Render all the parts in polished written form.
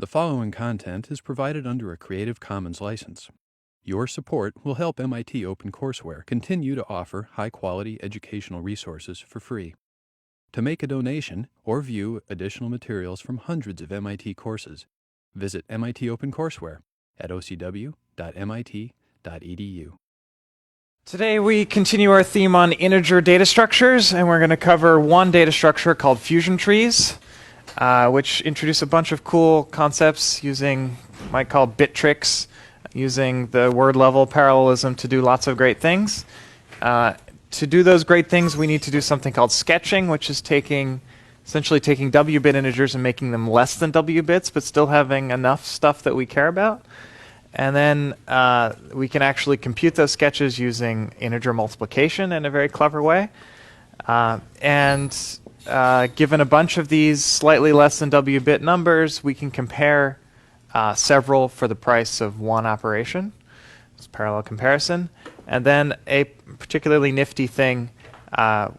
The following content is provided under a Creative Commons license. Your support will help MIT OpenCourseware continue to offer high-quality educational resources for free. To make a donation or view additional materials from hundreds of MIT courses, visit MIT OpenCourseware at ocw.mit.edu. Today we continue our theme on integer data structures, and we're going to cover one data structure called fusion trees, which introduce a bunch of cool concepts using, might call bit tricks, using the word level parallelism to do lots of great things. To do those great things, we need to do something called sketching, which is essentially taking W-bit integers and making them less than W bits, but still having enough stuff that we care about. And then we can actually compute those sketches using integer multiplication in a very clever way. Given a bunch of these slightly less than W-bit numbers, we can compare several for the price of one operation. It's parallel comparison. And then a particularly nifty thing,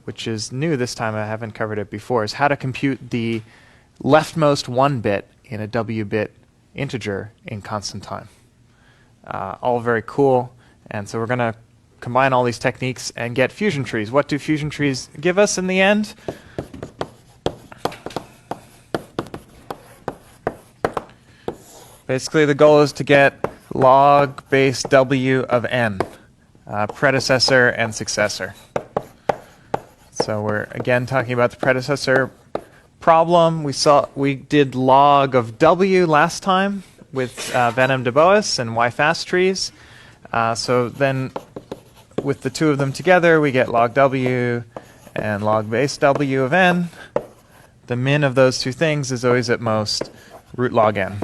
which is new this time, I haven't covered it before, is how to compute the leftmost 1 bit in a W-bit integer in constant time. All very cool. And so we're going to combine all these techniques and get fusion trees. What do fusion trees give us in the end? Basically, the goal is to get log base W of n, predecessor and successor. So we're again talking about the predecessor problem. We did log of W last time with Venom de Boas and Y-fast trees. So then with the two of them together, we get log W and log base W of n. The min of those two things is always at most root log n.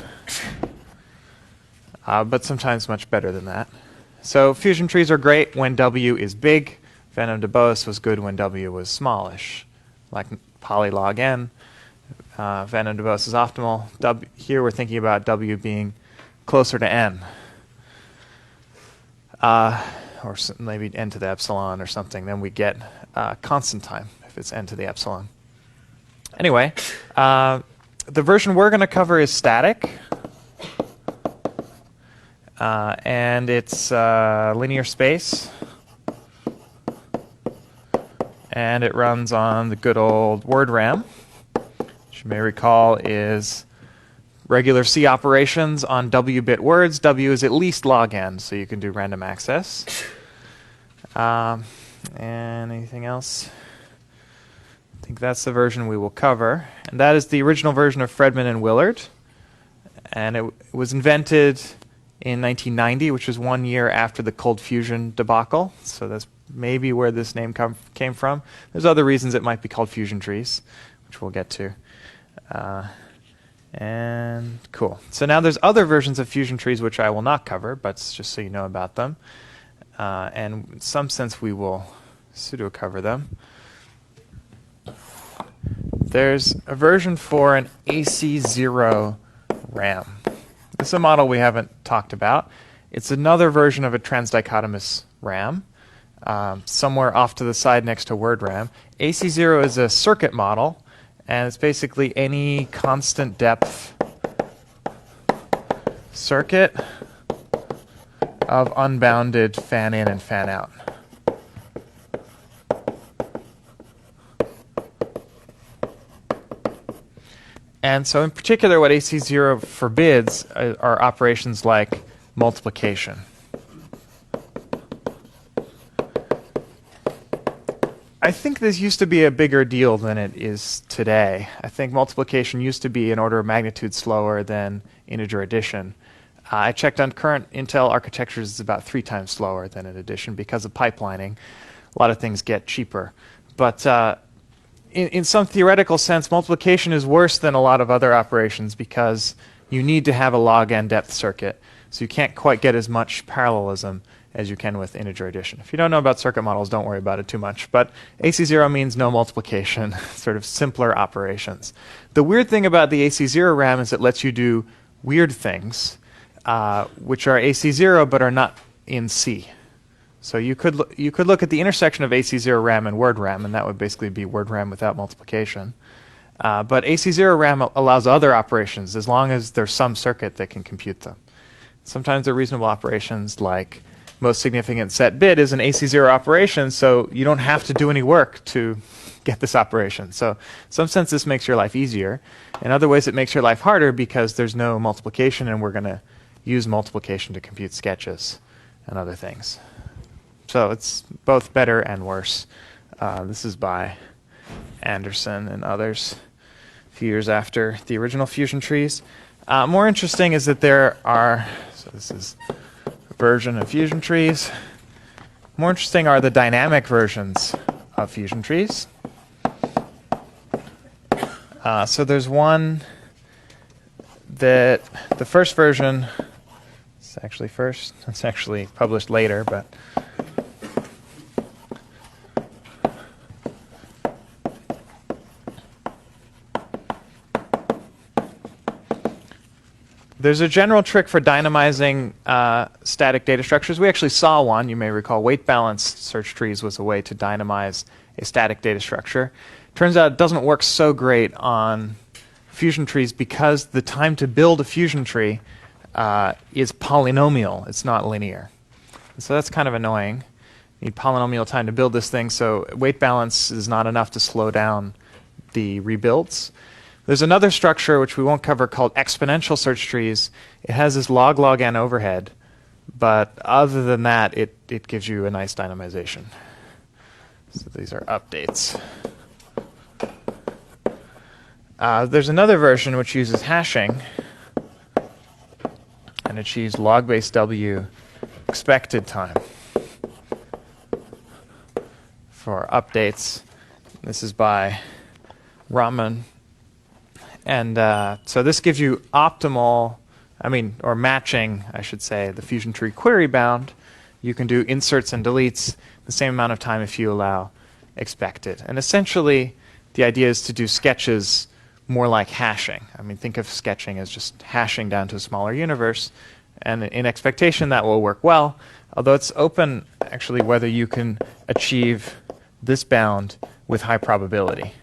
But sometimes much better than that. So fusion trees are great when W is big. Venom de Boas was good when W was smallish, like polylog n. Venom de Boas is optimal. Here we're thinking about W being closer to n. Or maybe n to the epsilon or something. Then we get constant time if it's n to the epsilon. Anyway, the version we're going to cover is static. And it's linear space. And it runs on the good old word RAM, which you may recall is regular C operations on W-bit words. W is at least log n, so you can do random access. And anything else? I think that's the version we will cover. And that is the original version of Fredman and Willard. And it was invented in 1990, which was 1 year after the cold fusion debacle. So that's maybe where this name came from. There's other reasons it might be called fusion trees, which we'll get to. And cool. So now there's other versions of fusion trees which I will not cover, but just so you know about them. And in some sense we will pseudo cover them. There's a version for an AC0 RAM. This is a model we haven't talked about. It's another version of a transdichotomous RAM, somewhere off to the side next to word RAM. AC0 is a circuit model, and it's basically any constant depth circuit of unbounded fan in and fan out. And so in particular, what AC0 forbids are operations like multiplication. I think this used to be a bigger deal than it is today. I think multiplication used to be an order of magnitude slower than integer addition. I checked on current Intel architectures, it's about 3 times slower than an addition because of pipelining. A lot of things get cheaper. But in some theoretical sense, multiplication is worse than a lot of other operations because you need to have a log n depth circuit. So you can't quite get as much parallelism as you can with integer addition. If you don't know about circuit models, don't worry about it too much. But AC0 means no multiplication, sort of simpler operations. The weird thing about the AC0 RAM is it lets you do weird things, which are AC0 but are not in C. So you could look at the intersection of AC0 RAM and word RAM, and that would basically be word RAM without multiplication. But AC0 RAM allows other operations as long as there's some circuit that can compute them. Sometimes they're reasonable operations, like most significant set bit is an AC0 operation, so you don't have to do any work to get this operation. So in some sense this makes your life easier. In other ways it makes your life harder because there's no multiplication, and we're going to use multiplication to compute sketches and other things. So it's both better and worse. This is by Anderson and others a few years after the original fusion trees. More interesting is that there are, so this is a version of fusion trees. More interesting are the dynamic versions of fusion trees. So there's one that the first version, it's actually published later, but there's a general trick for dynamizing static data structures. We actually saw one. You may recall weight-balanced search trees was a way to dynamize a static data structure. Turns out it doesn't work so great on fusion trees because the time to build a fusion tree is polynomial. It's not linear. So that's kind of annoying. You need polynomial time to build this thing, so weight balance is not enough to slow down the rebuilds. There's another structure which we won't cover called exponential search trees. It has this log n overhead, but other than that, it gives you a nice dynamization. So these are updates. There's another version which uses hashing and achieves log base W expected time for updates. This is by Raman. And so this gives you optimal, or matching, I should say, the fusion tree query bound. You can do inserts and deletes the same amount of time if you allow expected. And essentially, the idea is to do sketches more like hashing. Think of sketching as just hashing down to a smaller universe. And in expectation, that will work well, although it's open, actually, whether you can achieve this bound with high probability.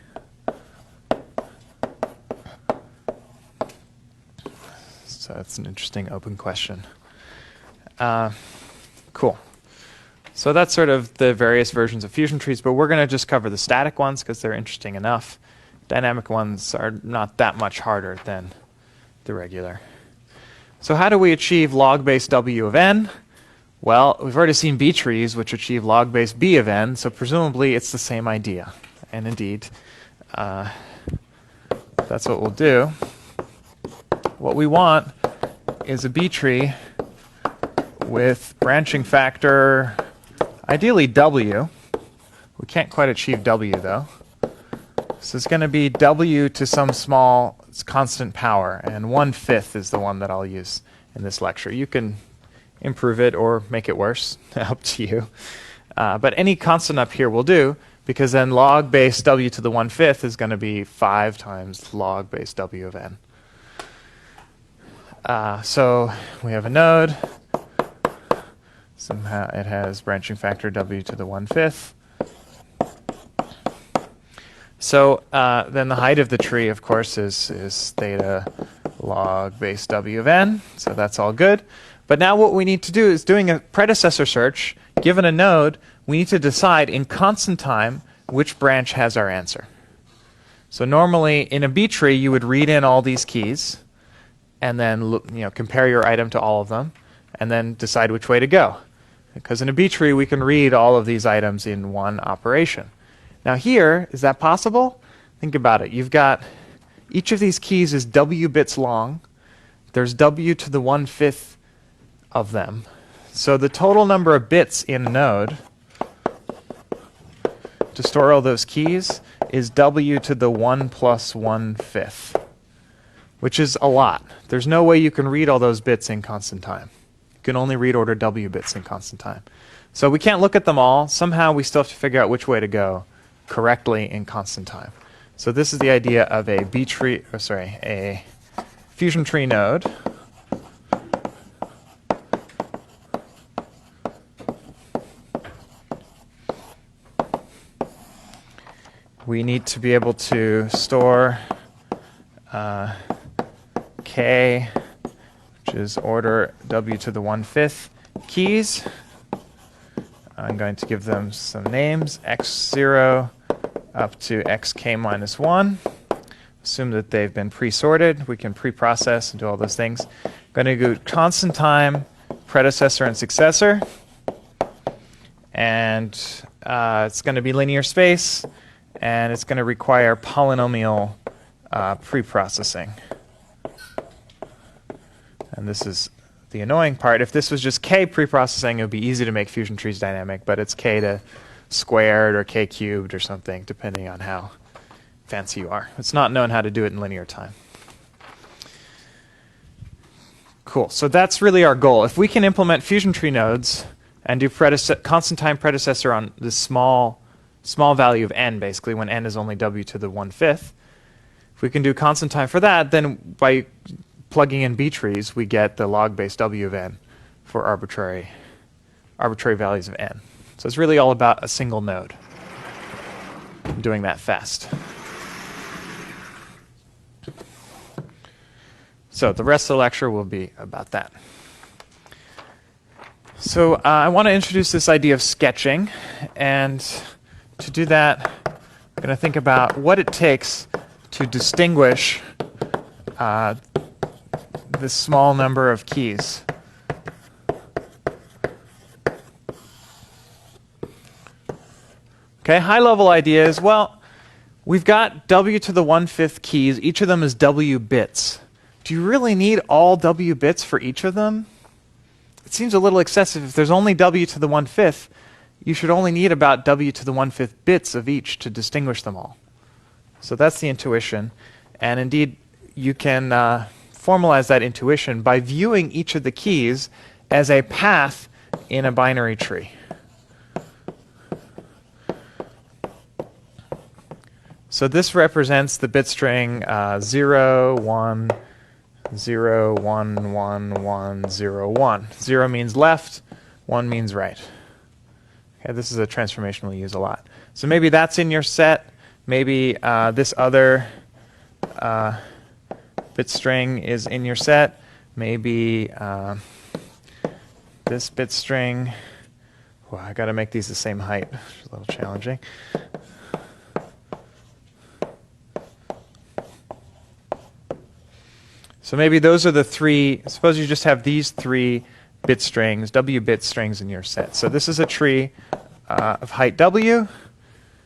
So that's an interesting open question. Cool. So that's sort of the various versions of fusion trees, but we're going to just cover the static ones because they're interesting enough. Dynamic ones are not that much harder than the regular. So how do we achieve log base W of n? Well, we've already seen B trees, which achieve log base B of n, so presumably it's the same idea. And indeed, that's what we'll do. What we want is a B tree with branching factor, ideally W. We can't quite achieve W, though. So it's going to be W to some small constant power, and 1/5 is the one that I'll use in this lecture. You can improve it or make it worse, up to you. But any constant up here will do, because then log base W to the 1/5 is going to be 5 times log base W of n. So we have a node. Somehow it has branching factor W to the 1/5. So then the height of the tree, of course, is theta log base W of n. So that's all good. But now what we need to do is, doing a predecessor search, given a node, we need to decide in constant time which branch has our answer. So normally in a B tree, you would read in all these keys and then compare your item to all of them and then decide which way to go. Because in a B tree, we can read all of these items in one operation. Now here, is that possible? Think about it. You've got, each of these keys is W bits long. There's W to the 1/5 of them. So the total number of bits in a node to store all those keys is W to the 1 plus 1/5, which is a lot. There's no way you can read all those bits in constant time. You can only read order W bits in constant time. So we can't look at them all. Somehow we still have to figure out which way to go correctly in constant time. So this is the idea of a B tree, a fusion tree node. we need to be able to store k, which is order w to the 1/5 keys. I'm going to give them some names, x0 up to xk minus 1. Assume that they've been pre-sorted. We can pre-process and do all those things. I'm going to do constant time, predecessor and successor. And it's going to be linear space, and it's going to require polynomial pre-processing. And this is the annoying part. If this was just k pre-processing, it would be easy to make fusion trees dynamic, but it's k to squared or k cubed or something, depending on how fancy you are. It's not known how to do it in linear time. Cool. So that's really our goal. If we can implement fusion tree nodes and do constant time predecessor on this small value of n, basically, when n is only w to the 1/5, if we can do constant time for that, then by plugging in B trees, we get the log base w of n for arbitrary values of n. So it's really all about a single node, doing that fast. So the rest of the lecture will be about that. So I want to introduce this idea of sketching, and to do that, I'm going to think about what it takes to distinguish this small number of keys. Okay, high-level idea is, well, we've got w to the 1/5 keys. Each of them is w bits. Do you really need all w bits for each of them? It seems a little excessive. If there's only w to the 1/5, you should only need about w to the 1/5 bits of each to distinguish them all. So that's the intuition. And indeed, you can formalize that intuition by viewing each of the keys as a path in a binary tree. So this represents the bit string 0, 1, 0, 1, 1, 1, 0, 1. 0 means left, 1 means right. Okay, this is a transformation we use a lot. So maybe that's in your set. Maybe this other bit string is in your set. Maybe this bit string. Well, I got to make these the same height. It's a little challenging. So maybe those are the three. Suppose you just have these three bit strings, w bit strings in your set. So this is a tree of height w,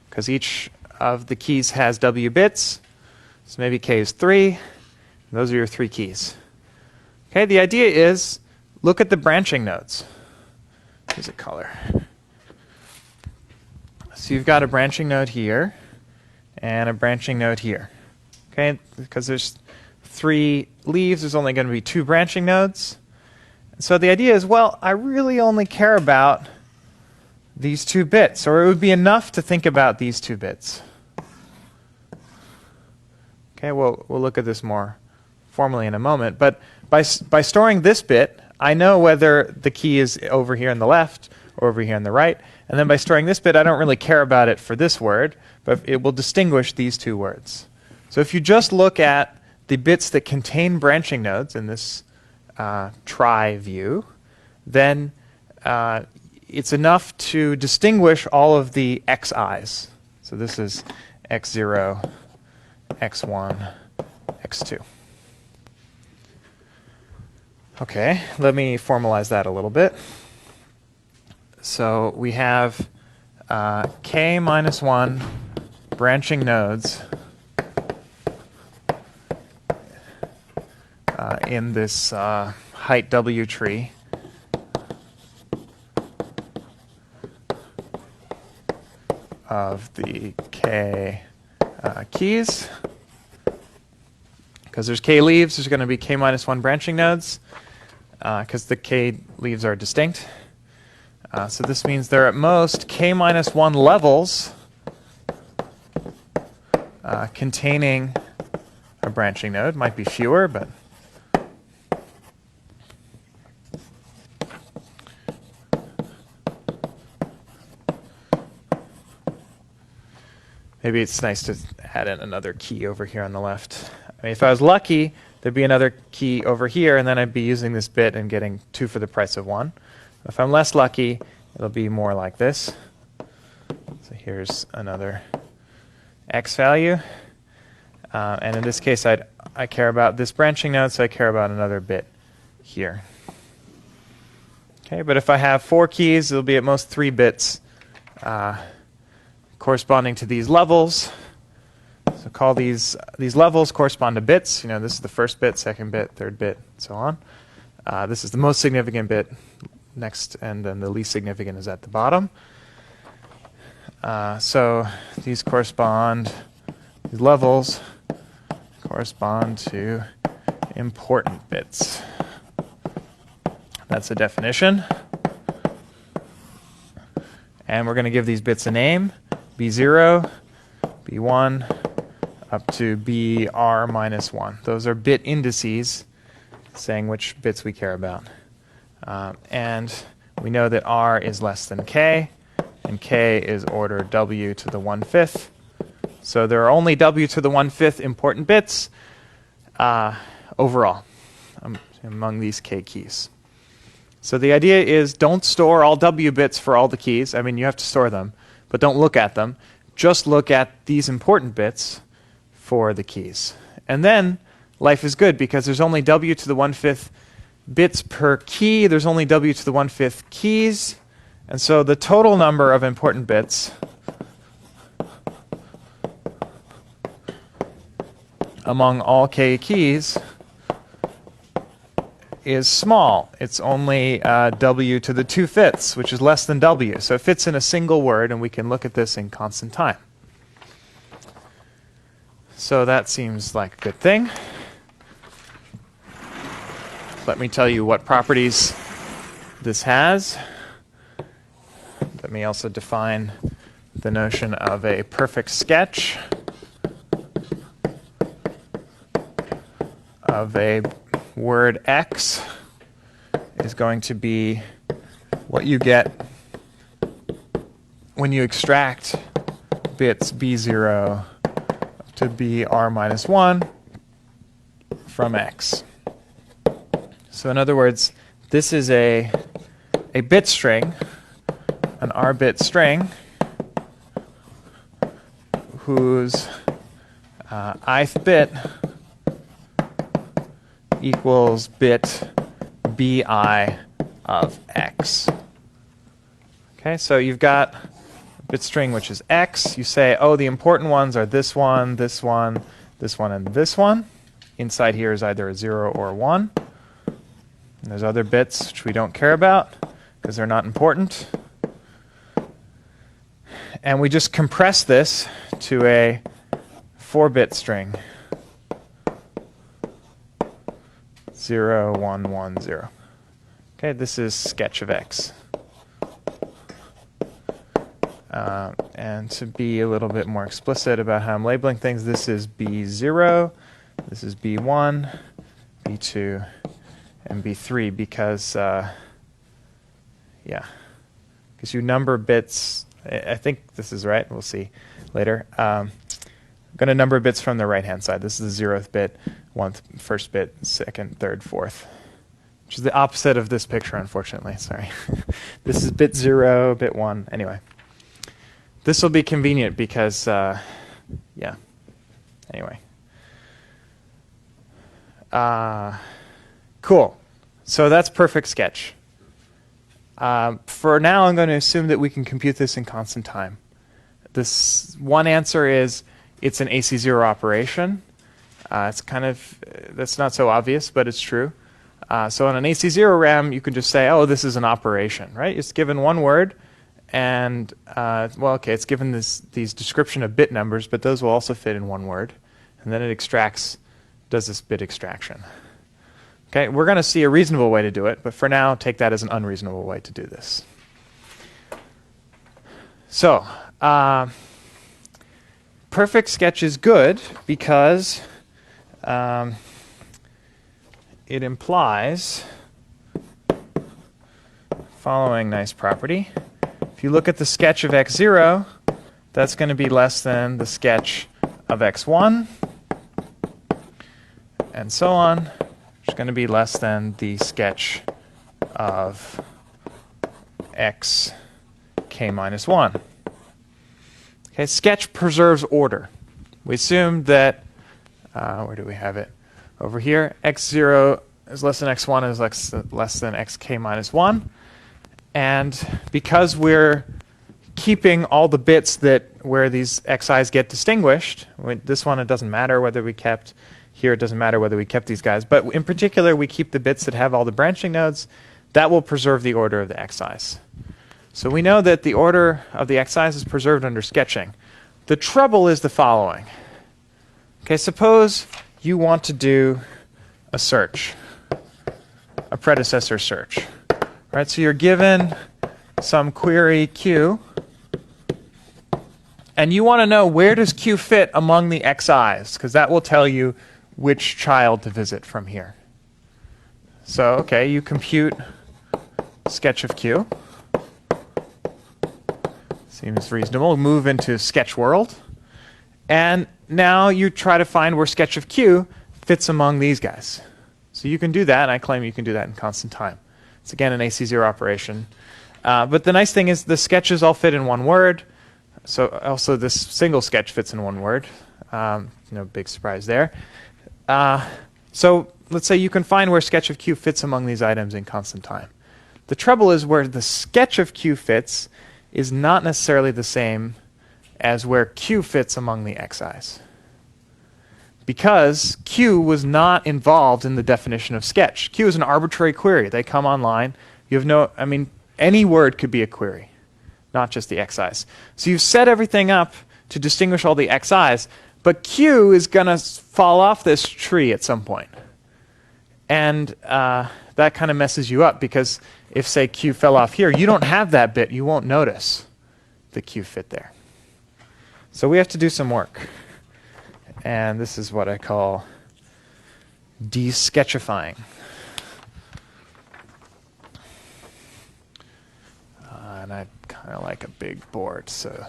because each of the keys has w bits. So maybe k is 3. Those are your 3 keys. Okay, the idea is, look at the branching nodes. Here's a color. So you've got a branching node here and a branching node here. Okay, because there's 3 leaves, there's only going to be 2 branching nodes. And so the idea is, well, I really only care about these 2 bits, or it would be enough to think about these 2 bits. Okay, we'll look at this more formally in a moment. But by storing this bit, I know whether the key is over here on the left or over here on the right. And then by storing this bit, I don't really care about it for this word, but it will distinguish these 2 words. So if you just look at the bits that contain branching nodes in this trie view, then it's enough to distinguish all of the xi's. So this is x0, x1, x2. Okay, let me formalize that a little bit. So we have k minus 1 branching nodes in this height w tree. Of the k keys. Because there's k leaves, there's going to be k minus 1 branching nodes, because the k leaves are distinct. So this means there are at most k minus 1 levels containing a branching node. Might be fewer, but maybe it's nice to add in another key over here on the left. I mean, if I was lucky, there'd be another key over here, and then I'd be using this bit and getting 2 for the price of 1. If I'm less lucky, it'll be more like this. So here's another x value. And in this case, I care about this branching node, so I care about another bit here. Okay, but if I have 4 keys, it'll be at most 3 bits corresponding to these levels. So call these levels correspond to bits. You know, this is the first bit, second bit, third bit, and so on. This is the most significant bit next, and then the least significant is at the bottom. So these levels correspond to important bits. That's the definition. And we're going to give these bits a name, B0, B1, up to BR minus 1. Those are bit indices saying which bits we care about. And we know that R is less than K, and K is order W to the 1/5. So there are only W to the 1/5 important bits overall among these K keys. So the idea is don't store all W bits for all the keys. I mean, you have to store them, but don't look at them. Just look at these important bits for the keys. And then life is good because there's only W to the 1/5 bits per key. There's only W to the 1/5 keys. And so the total number of important bits among all K keys is small. It's only W to the 2/5, which is less than W. So it fits in a single word, and we can look at this in constant time. So that seems like a good thing. Let me tell you what properties this has. Let me also define the notion of a perfect sketch of a word X is going to be what you get when you extract bits B0 to BR minus 1 from X. So in other words, this is a bit string, an R-bit string, whose ith bit equals bit bi of X. Okay, so you've got a bit string which is X. You say, oh, the important ones are this one, this one, this one, and this one. Inside here is either a 0 or a 1. And there's other bits which we don't care about because they're not important. And we just compress this to a 4-bit string. 0, 1, 1, 0. Okay, this is sketch of X. And to be a little bit more explicit about how I'm labeling things, this is B0, this is B1, B2, and B3 because, because you number bits. I think this is right. We'll see later. I'm going to number bits from the right-hand side. This is the 0th bit, 1st bit, 2nd, 3rd, 4th, which is the opposite of this picture, unfortunately. Sorry. This is bit 0, bit 1. Anyway, this will be convenient because, Anyway. Cool. So that's perfect sketch. For now, I'm going to assume that we can compute this in constant time. This one answer is it's an AC0 operation. It's kind of, that's not so obvious, but it's true. So on an AC0 RAM, you can just say, oh, this is an operation, right? It's given one word, and, well, okay, it's given these description of bit numbers, but those will also fit in one word. And then it does this bit extraction. Okay, we're going to see a reasonable way to do it, but for now, take that as an unreasonable way to do this. So, perfect sketch is good because it implies following nice property. If you look at the sketch of X0, that's going to be less than the sketch of x1, and so on, which is going to be less than the sketch of x k minus 1. Okay, sketch preserves order. We assume that, where do we have it? Over here, x0 is less than x1 is less than xk minus 1. And because we're keeping all the bits where these xi's get distinguished, this one it doesn't matter whether we kept, here it doesn't matter whether we kept these guys, but in particular we keep the bits that have all the branching nodes. That will preserve the order of the xi's. So we know that the order of the xi's is preserved under sketching. The trouble is the following. Okay, suppose you want to do a search, a predecessor search. Right, so you're given some query Q, and you want to know where does Q fit among the xi's, because that will tell you which child to visit from here. So, okay, you compute sketch of Q. Seems reasonable. Move into sketch world. And now you try to find where sketch of Q fits among these guys. So you can do that, and I claim you can do that in constant time. It's again an AC0 operation. But the nice thing is the sketches all fit in one word. So also this single sketch fits in one word. No big surprise there. So let's say you can find where sketch of Q fits among these items in constant time. The trouble is where the sketch of Q fits is not necessarily the same as where Q fits among the xi's. Because Q was not involved in the definition of sketch. Q is an arbitrary query. They come online. You have no, I mean, any word could be a query, not just the xi's. So you've set everything up to distinguish all the xi's, but Q is going to fall off this tree at some point. And that kind of messes you up, because if, say, Q fell off here, you don't have that bit. You won't notice the Q fit there. So we have to do some work. And this is what I call de-sketchifying. And I kind of like a big board, so.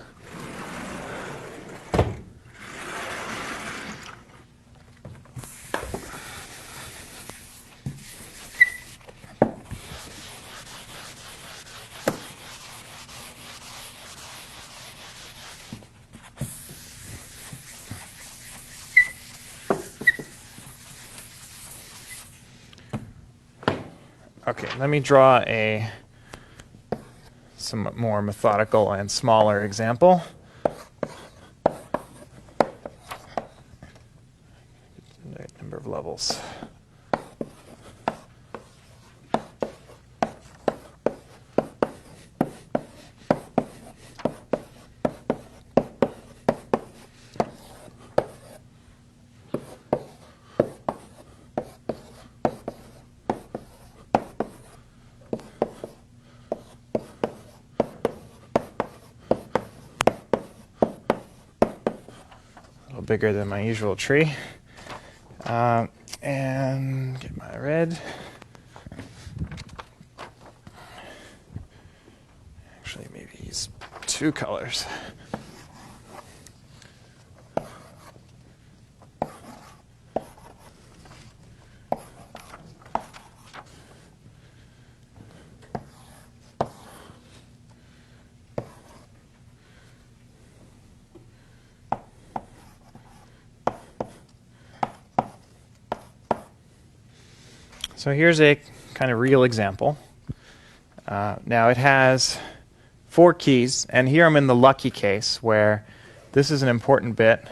Okay, let me draw a somewhat more methodical and smaller example. Number of levels. Bigger than my usual tree. And get my red. Actually, maybe use two colors. So here's a kind of real example. Now it has 4 keys, and here I'm in the lucky case where this is an important bit,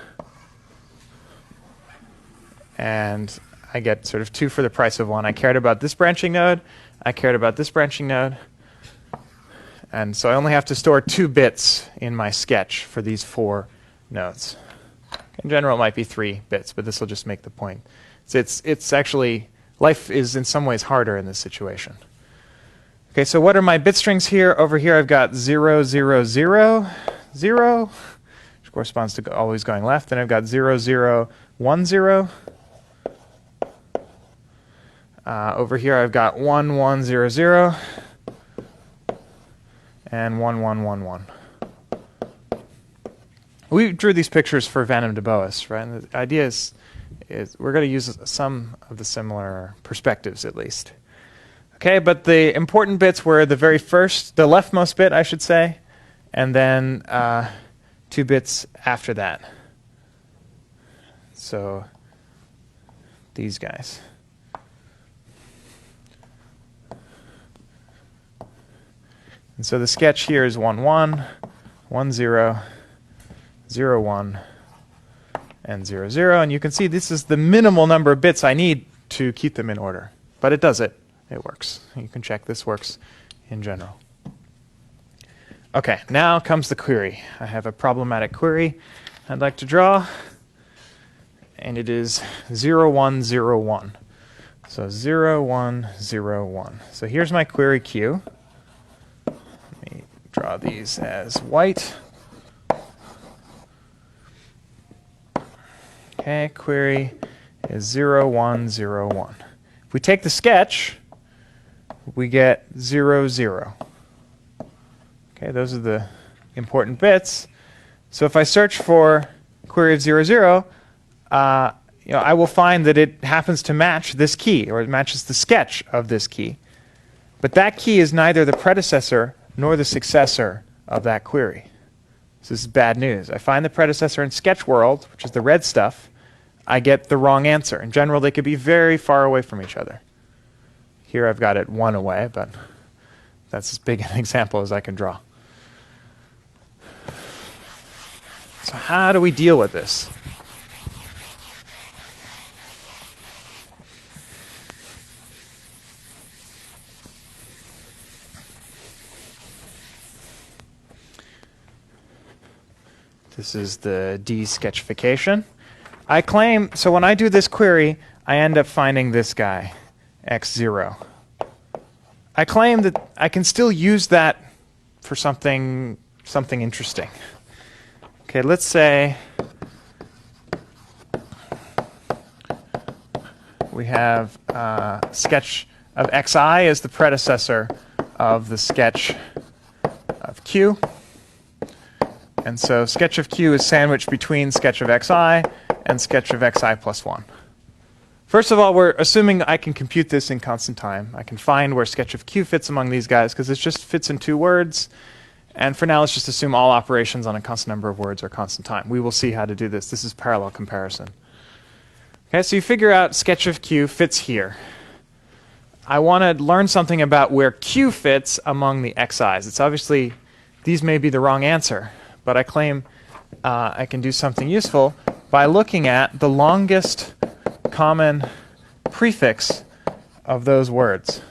and I get sort of 2 for the price of 1. I cared about this branching node, I cared about this branching node, and so I only have to store 2 bits in my sketch for these 4 nodes. In general, it might be 3 bits, but this will just make the point. So it's actually, life is in some ways harder in this situation. Okay, so what are my bit strings here? Over here I've got 0, 0, 0, 0, which corresponds to always going left. Then I've got 0, 0, 1, 0. Over here I've got 1, 1, 0, 0, and 1, 1, 1, 1. We drew these pictures for Van de Boas, right? And the idea is we're going to use some of the similar perspectives at least. Okay, but the important bits were the very first, the leftmost bit, I should say, and then 2 bits after that. So these guys. And so the sketch here is 1, 1, 1, 0, 0, 1, and 0, 0. And you can see this is the minimal number of bits I need to keep them in order. But it does it. It works. You can check this works in general. Okay, now comes the query. I have a problematic query I'd like to draw. And it is 0, 1, 0, 1. So 0, 1, 0, 1. So here's my query Q. Let me draw these as white. Okay, query is 0, 1, 0, 1. If we take the sketch, we get 0, 0. Okay, those are the important bits. So if I search for query of 0, 0, I will find that it happens to match this key, or it matches the sketch of this key. But that key is neither the predecessor nor the successor of that query. So this is bad news. I find the predecessor in sketch world, which is the red stuff. I get the wrong answer. In general, they could be very far away from each other. Here I've got it 1 away, but that's as big an example as I can draw. So how do we deal with this? This is the de-sketchification. I claim, so when I do this query, I end up finding this guy, x0. I claim that I can still use that for something interesting. Okay, let's say we have a sketch of xi as the predecessor of the sketch of q. And so sketch of q is sandwiched between sketch of xi and sketch of xi plus 1. First of all, we're assuming I can compute this in constant time. I can find where sketch of q fits among these guys, because it just fits in 2 words. And for now, let's just assume all operations on a constant number of words are constant time. We will see how to do this. This is parallel comparison. Okay, so you figure out sketch of q fits here. I want to learn something about where q fits among the xi's. It's obviously, these may be the wrong answer, but I claim I can do something useful by looking at the longest common prefix of those words.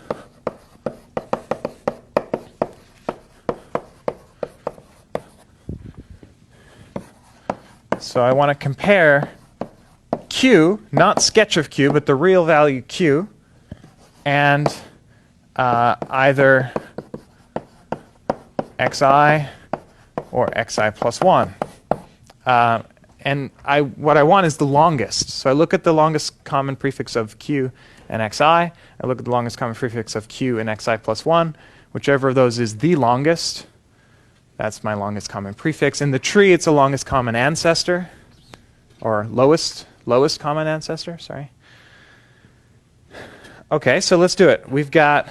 So I want to compare q, not sketch of q, but the real value q, and either xi or xi plus 1. And what I want is the longest. So I look at the longest common prefix of q and xi. I look at the longest common prefix of q and xi plus 1. Whichever of those is the longest, that's my longest common prefix. In the tree, it's the longest common ancestor, or lowest common ancestor, sorry. Okay, so let's do it. We've got,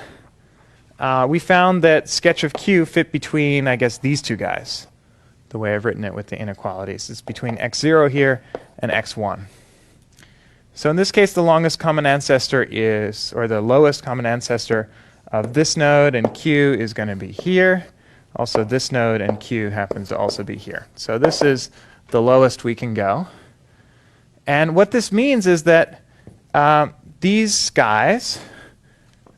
we found that sketch of q fit between, I guess, these 2 guys. The way I've written it with the inequalities. It's between x0 here and x1. So in this case, the longest common ancestor is, or the lowest common ancestor of this node and q is going to be here. Also, this node and q happens to also be here. So this is the lowest we can go. And what this means is that these guys,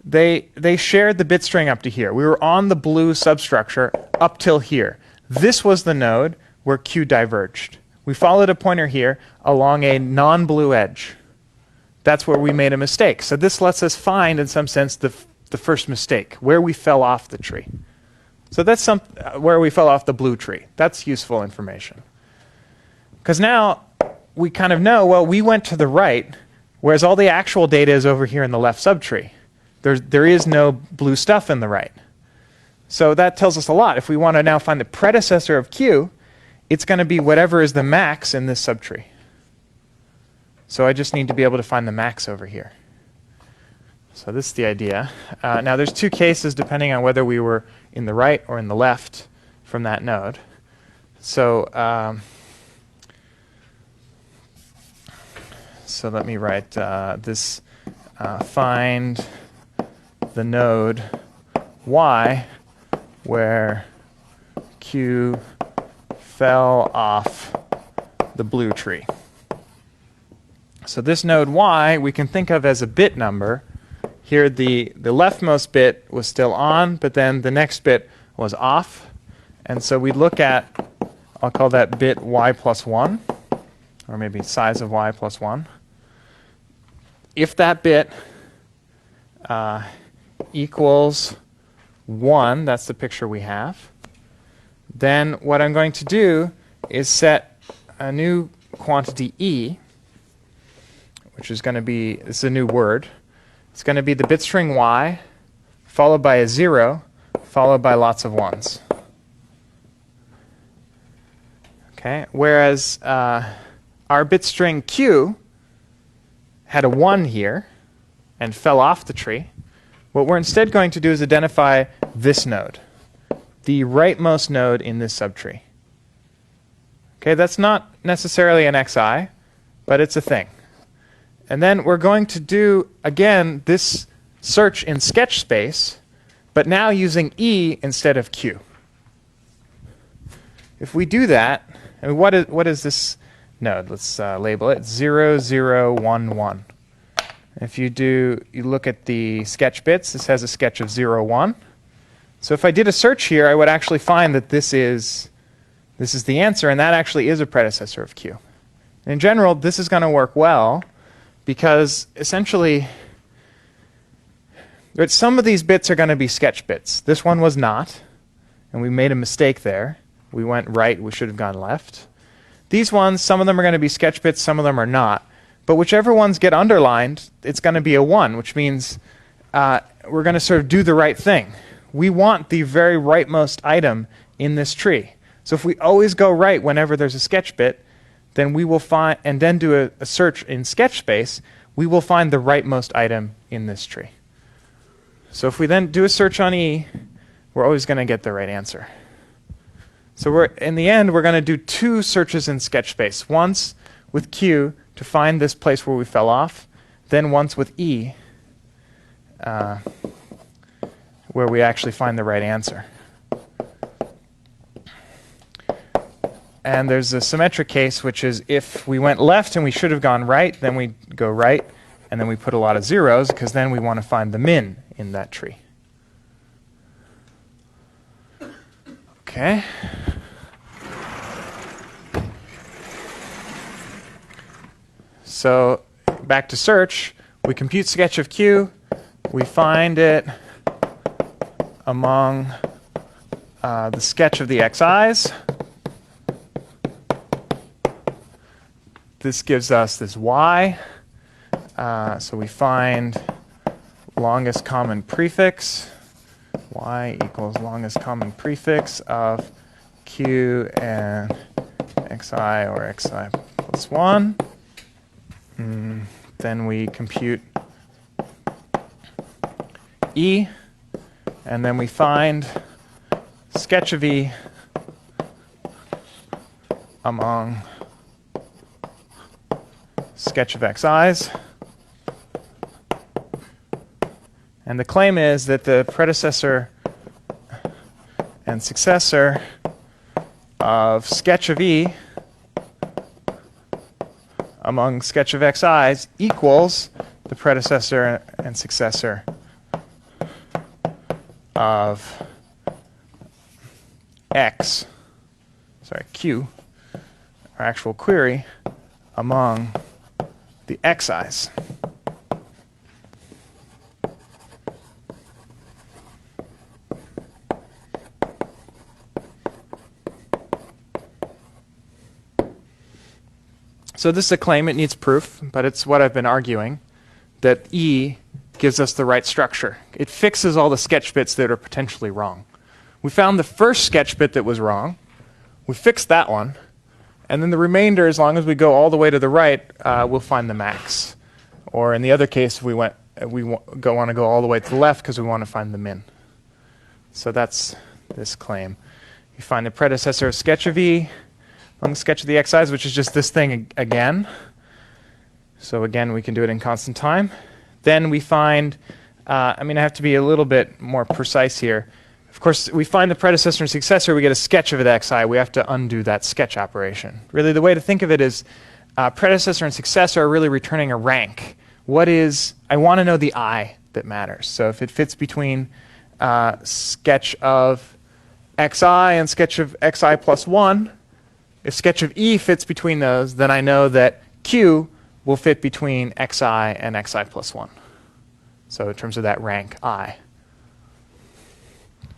they shared the bit string up to here. We were on the blue substructure up till here. This was the node where q diverged. We followed a pointer here along a non-blue edge. That's where we made a mistake. So this lets us find, in some sense, the first mistake, where we fell off the tree. So that's where we fell off the blue tree. That's useful information. Because now we kind of know, well, we went to the right, whereas all the actual data is over here in the left subtree. There is no blue stuff in the right. So that tells us a lot. If we want to now find the predecessor of q, it's going to be whatever is the max in this subtree. So I just need to be able to find the max over here. So this is the idea. Now there's two cases depending on whether we were in the right or in the left from that node. So so let me write this find the node y where Q fell off the blue tree. So this node y we can think of as a bit number. Here the leftmost bit was still on, but then the next bit was off. And so we look at, I'll call that bit y plus 1, or maybe size of y plus 1. If that bit equals 1, that's the picture we have, then what I'm going to do is set a new quantity e, which is going to be, this is a new word. It's going to be the bit string y, followed by a 0, followed by lots of 1s. Okay, whereas our bit string q had a 1 here and fell off the tree, what we're instead going to do is identify this node, the rightmost node in this subtree. Okay, that's not necessarily an xi, but it's a thing. And then we're going to do, again, this search in sketch space, but now using E instead of Q. If we do that, and what is this node? Let's label it 0, 0, 1, 1. If you look at the sketch bits, this has a sketch of 0, 1. So if I did a search here, I would actually find that this is the answer, and that actually is a predecessor of Q. And in general, this is going to work well, because essentially, some of these bits are going to be sketch bits. This one was not, and we made a mistake there. We went right, we should have gone left. These ones, some of them are going to be sketch bits, some of them are not. But whichever ones get underlined, it's going to be a 1, which means we're going to sort of do the right thing. We want the very rightmost item in this tree. So if we always go right whenever there's a sketch bit, then we will find, and then do a search in sketch space, we will find the rightmost item in this tree. So if we then do a search on E, we're always going to get the right answer. So in the end, we're going to do 2 searches in sketch space. Once with Q to find this place where we fell off, then once with E where we actually find the right answer. And there's a symmetric case, which is if we went left and we should have gone right, then we go right, and then we put a lot of zeros, because then we want to find the min in that tree. Okay. So back to search, we compute sketch of Q, we find it among the sketch of the xi's. This gives us this y. So we find longest common prefix. Y equals longest common prefix of Q and xi or xi plus 1. Then we compute E, and then we find sketch of E among sketch of xi's. And the claim is that the predecessor and successor of sketch of E among sketch of xi's equals the predecessor and successor of Q, our actual query, among the xi's. So this is a claim, it needs proof, but it's what I've been arguing, that E gives us the right structure. It fixes all the sketch bits that are potentially wrong. We found the first sketch bit that was wrong. We fix that one. And then the remainder, as long as we go all the way to the right, we'll find the max. Or in the other case, we want to go all the way to the left because we want to find the min. So that's this claim. You find the predecessor of sketch of E among the sketch of the xi's, which is just this thing again. So again, we can do it in constant time. Then we find, I have to be a little bit more precise here. Of course, we find the predecessor and successor, we get a sketch of the xi. We have to undo that sketch operation. Really, the way to think of it is predecessor and successor are really returning a rank. I want to know the I that matters. So if it fits between sketch of xi and sketch of xi plus 1, if sketch of E fits between those, then I know that Q will fit between xi and xi plus 1. So in terms of that rank I,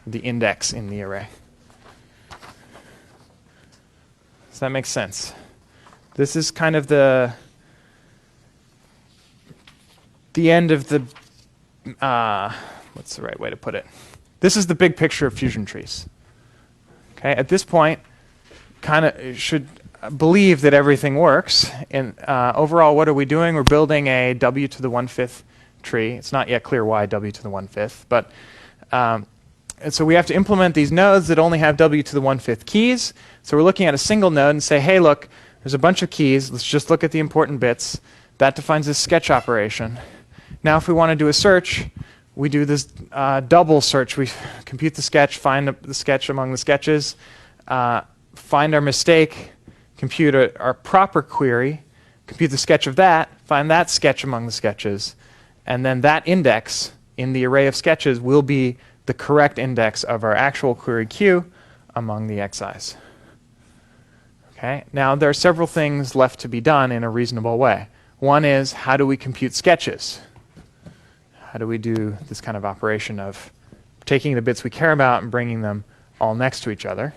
the index in the array. Does that make sense? This is kind of the end of the, what's the right way to put it? This is the big picture of fusion trees. Okay, at this point, kind of should believe that everything works. And overall, what are we doing? We're building a w to the 1/5 tree. It's not yet clear why w to the 1/5, but and so we have to implement these nodes that only have w to the 1/5 keys. So we're looking at a single node and say, hey, look, there's a bunch of keys. Let's just look at the important bits. That defines this sketch operation. Now, if we want to do a search, we do this double search. We compute the sketch, find the sketch among the sketches, find our mistake, compute our proper query, compute the sketch of that, find that sketch among the sketches, and then that index in the array of sketches will be the correct index of our actual query Q among the xi's. Okay. Now, there are several things left to be done in a reasonable way. One is, how do we compute sketches? How do we do this kind of operation of taking the bits we care about and bringing them all next to each other?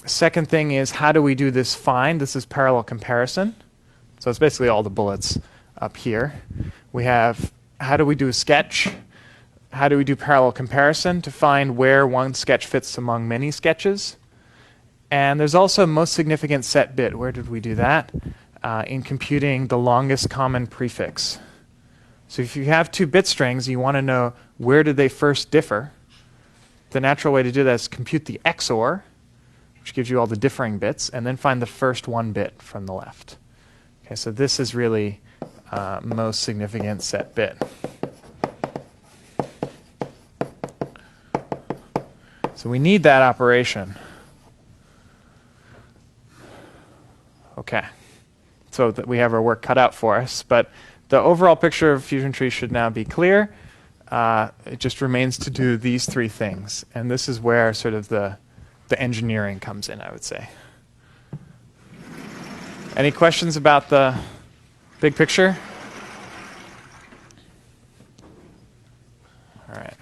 Second thing is, how do we do this find? This is parallel comparison. So it's basically all the bullets up here. We have, how do we do a sketch? How do we do parallel comparison to find where one sketch fits among many sketches? And there's also most significant set bit. Where did we do that? In computing the longest common prefix. So if you have two bit strings, you want to know where did they first differ. The natural way to do that is compute the XOR, which gives you all the differing bits, and then find the first one bit from the left. Okay, so this is really most significant set bit. So we need that operation. Okay, so that we have our work cut out for us, but the overall picture of fusion trees should now be clear. It just remains to do these three things, and this is where sort of the engineering comes in, I would say. Any questions about the big picture? All right.